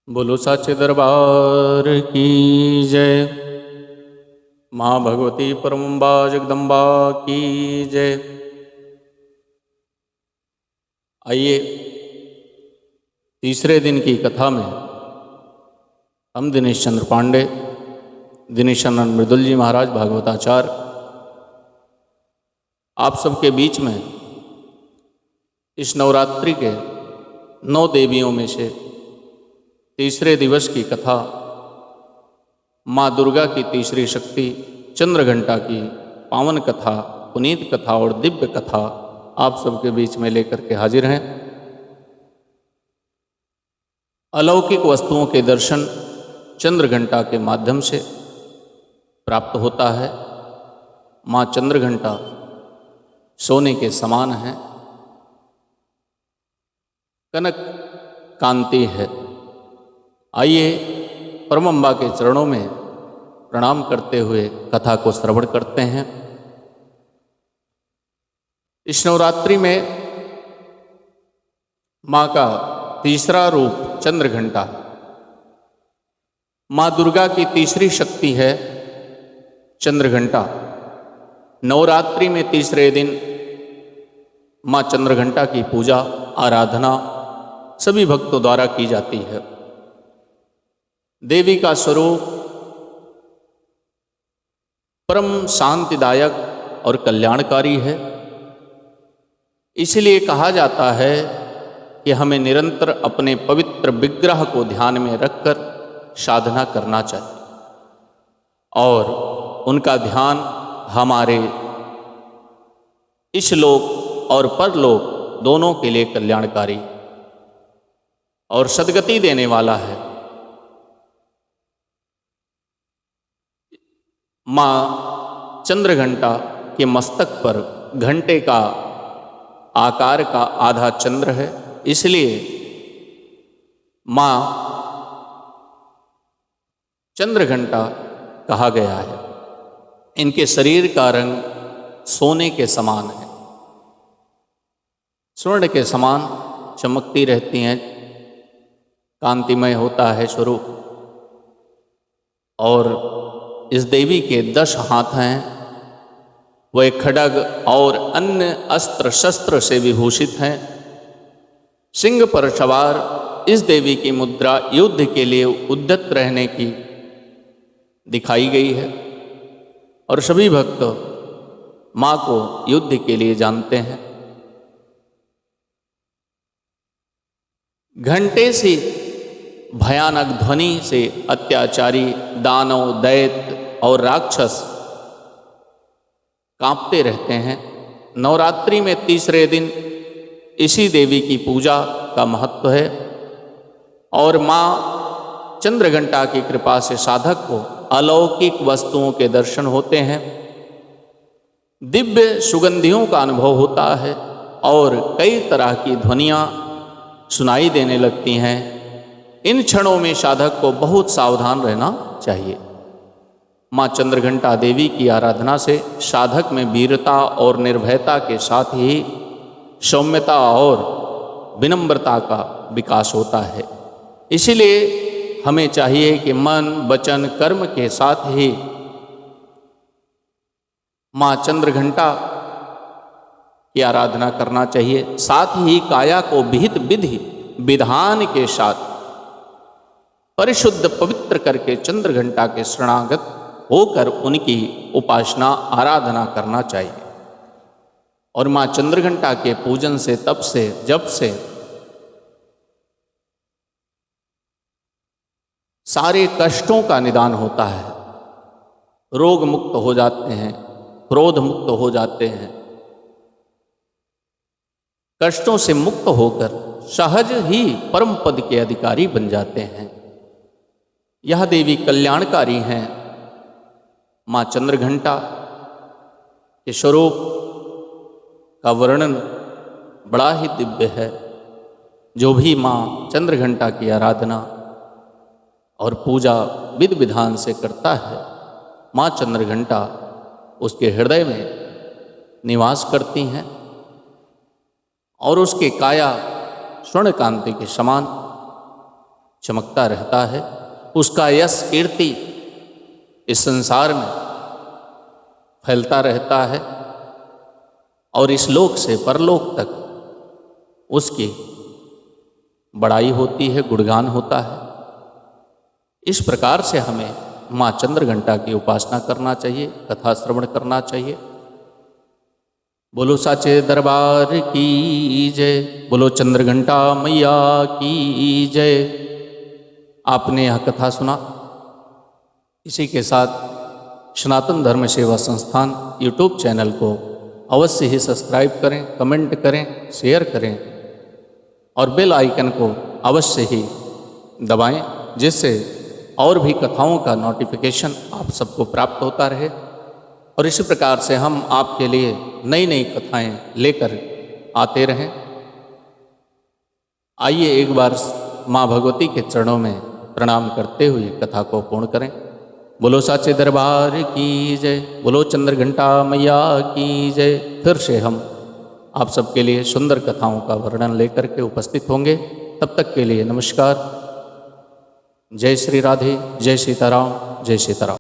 बोलो साचे दरबार की जय। माँ भगवती परमंबा जगदम्बा की जय। आइए तीसरे दिन की कथा में हम दिनेश चंद्र पांडे, दिनेश चंद्र मृदुल जी महाराज भागवताचार्य आप सबके बीच में इस नवरात्रि के 9 देवियों में से तीसरे दिवस की कथा माँ दुर्गा की तीसरी शक्ति चंद्रघंटा की पावन कथा, पुनीत कथा और दिव्य कथा आप सबके बीच में लेकर के हाजिर हैं। अलौकिक वस्तुओं के दर्शन चंद्रघंटा के माध्यम से प्राप्त होता है। माँ चंद्रघंटा सोने के समान है, कनक कांति है। आइए परमंबा के चरणों में प्रणाम करते हुए कथा को श्रवण करते हैं। इस नवरात्रि में माँ का तीसरा रूप चंद्रघंटा माँ दुर्गा की तीसरी शक्ति है चंद्रघंटा। नवरात्रि में तीसरे दिन माँ चंद्रघंटा की पूजा आराधना सभी भक्तों द्वारा की जाती है। देवी का स्वरूप परम शांतिदायक और कल्याणकारी है। इसलिए कहा जाता है कि हमें निरंतर अपने पवित्र विग्रह को ध्यान में रखकर साधना करना चाहिए और उनका ध्यान हमारे इस लोक और परलोक दोनों के लिए कल्याणकारी और सद्गति देने वाला है। माँ चंद्रघंटा के मस्तक पर घंटे का आकार का आधा चंद्र है, इसलिए माँ चंद्रघंटा कहा गया है। इनके शरीर का रंग सोने के समान है, स्वर्ण के समान चमकती रहती हैं, कांतिमय होता है स्वरूप। और इस देवी के 10 हाथ हैं, वह खड्ग और अन्य अस्त्र शस्त्र से विभूषित हैं। सिंह पर सवार इस देवी की मुद्रा युद्ध के लिए उद्यत रहने की दिखाई गई है और सभी भक्त माँ को युद्ध के लिए जानते हैं। घंटे से भयानक ध्वनि से अत्याचारी दानव, दैत्य और राक्षस कांपते रहते हैं। नवरात्रि में तीसरे दिन इसी देवी की पूजा का महत्व है और माँ चंद्रघंटा की कृपा से साधक को अलौकिक वस्तुओं के दर्शन होते हैं, दिव्य सुगंधियों का अनुभव होता है और कई तरह की ध्वनियाँ सुनाई देने लगती हैं। इन क्षणों में साधक को बहुत सावधान रहना चाहिए। माँ चंद्रघंटा देवी की आराधना से साधक में वीरता और निर्भयता के साथ ही सौम्यता और विनम्रता का विकास होता है। इसीलिए हमें चाहिए कि मन, वचन, कर्म के साथ ही माँ चंद्रघंटा की आराधना करना चाहिए। साथ ही काया को विहित विधि विधान के साथ परिशुद्ध पवित्र करके चंद्रघंटा के शरणागत होकर उनकी उपासना आराधना करना चाहिए। और माँ चंद्रघंटा के पूजन से, तप से, जप से सारे कष्टों का निदान होता है, रोग मुक्त हो जाते हैं, क्रोध मुक्त हो जाते हैं, कष्टों से मुक्त होकर सहज ही परम पद के अधिकारी बन जाते हैं। यह देवी कल्याणकारी हैं। माँ चंद्रघंटा के स्वरूप का वर्णन बड़ा ही दिव्य है। जो भी माँ चंद्रघंटा की आराधना और पूजा विधि विधान से करता है, माँ चंद्रघंटा उसके हृदय में निवास करती हैं और उसके काया स्वर्ण कांति के समान चमकता रहता है, उसका यश कीर्ति इस संसार में फैलता रहता है और इस लोक से परलोक तक उसकी बड़ाई होती है, गुणगान होता है। इस प्रकार से हमें माँ चंद्रघंटा की उपासना करना चाहिए, कथा श्रवण करना चाहिए। बोलो साचे दरबार की जय, बोलो चंद्रघंटा मैया की जय। आपने यह कथा सुना, इसी के साथ सनातन धर्म सेवा संस्थान यूट्यूब चैनल को अवश्य ही सब्सक्राइब करें, कमेंट करें, शेयर करें और बेल आइकन को अवश्य ही दबाएं, जिससे और भी कथाओं का नोटिफिकेशन आप सबको प्राप्त होता रहे और इसी प्रकार से हम आपके लिए नई नई कथाएं लेकर आते रहें। आइए एक बार माँ भगवती के चरणों में प्रणाम करते हुए कथा को पूर्ण करें। बोलो साचे दरबार की जय, बोलो चंद्रघंटा मैया की जय। फिर से हम आप सबके लिए सुंदर कथाओं का वर्णन लेकर के उपस्थित होंगे। तब तक के लिए नमस्कार। जय श्री राधे, जय सीताराम, जय सीताराम।